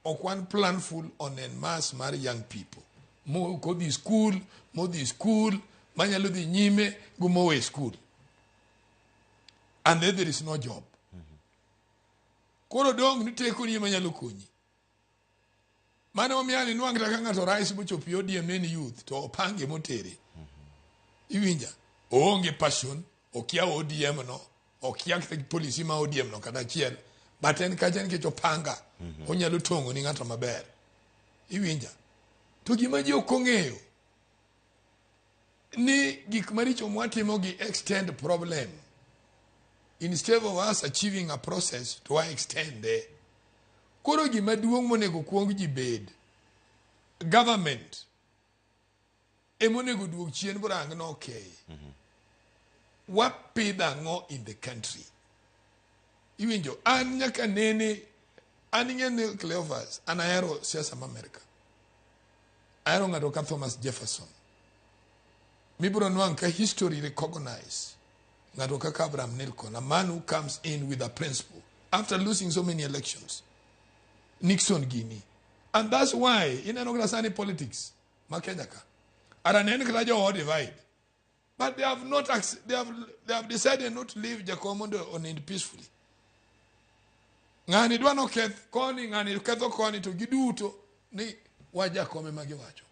okwan planful on en mass mar young people. Mo ko di school, manyalo di nyime, gumowe school. And then there is no job. Koro dong nitie kuni manyalo konyi. Mane omiani nwang' kaka ng'ato rais mochopi ODM en youth to opange motere. Iwinja. Oonge passion, okia ODM no, okia policy ma ODM no kata chiel. But en kacha nikech opanga. Onyalo tongo ni ng'ato maber. Iwinja. To gima ji ok ong'eyo ni gik maricho mwatimo gi extend problem. Instead of us achieving a process to extend there. Koro gima duong' monego kuong ji bed. Government. Emonego duog chien brang no okay. What pay ngo in the country? Iwinjo, an nyaka nene, an ng'ene Cleophas, an aero siasa ma America. Aero ng'ato ka Thomas Jefferson. Mibro nwang' ka history recognize ng'ato ka Abraham Lincoln, a man who comes in with a principle after losing so many elections. Nixon Guinea. And that's why, in an politics, ma Kenya ka. Aranen kala divide. But they have not they have decided not to leave Jacomondo on it peacefully. Ngani dwa no keth koni, ngani ketho koni to giduto ni wajakome magiwacho.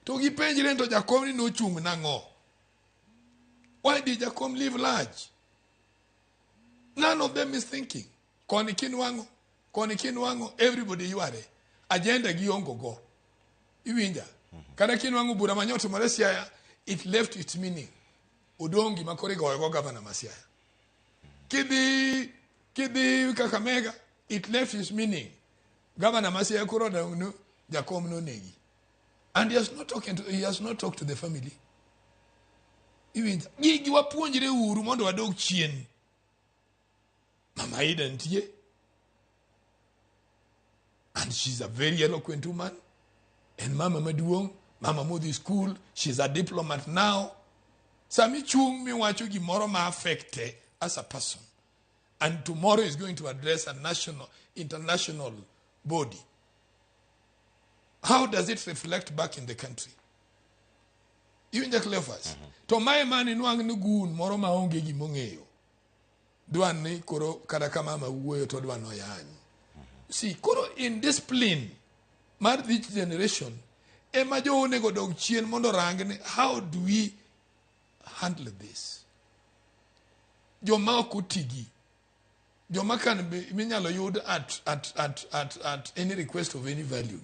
To gipenjre to Jakom ni no chung nango. Why did Jakom live large? None of them is thinking. Koni kinwango, everybody you are. Agenda giongo go. Iwinja. Kada kinwango bura manyoto Malaysia, it left its meaning. Udongi makore go governor Masia. Kidi Kakamega, it left its meaning. Governor Masia Kuroda no Jakom no negi. And he has not talked to the family. Even you are pointing uru mondo adog chien. Mama Nitie. And she's a very eloquent woman. And Mama Maduong, Mama Modi School, she's a diplomat now. Sami chung mi wachugi moro ma affecte as a person. And tomorrow is going to address a international body. How does it reflect back in the country? Even the Cleophas. To my man in wang nugun moro ma onge gi mongeyo. Duan ni koro kada kama ma uwe to duan no yan. See, koro in discipline, mar this generation, ema jo onego dog chien mondo rangne, how do we handle this? Joma okutigi. Joma kan minyalo yud at any request of any value.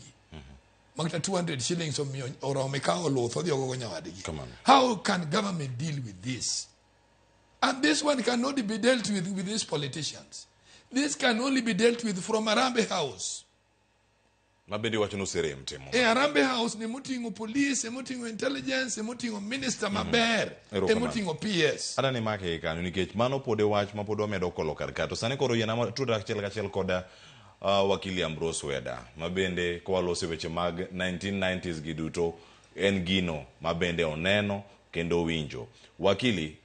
Magta 200 shillings or omekao loth ogo nyawadigi. How can government deal with this? And this one cannot be dealt with these politicians. This can only be dealt with from Arambe House. Mabedi wacho no sere mtemo. Arambe House ni mutingo police, mutingo intelligence, mutingo minister maber, mutingo PS. Ada ne make kanu nikech mano pode wach ma pod omedo kolo kar to sane koro yena tuda achiel koda wakili Ambrose Weda mabende ko walose weche mag 1990s giduto en gino mabende oneno kendo winjo wakili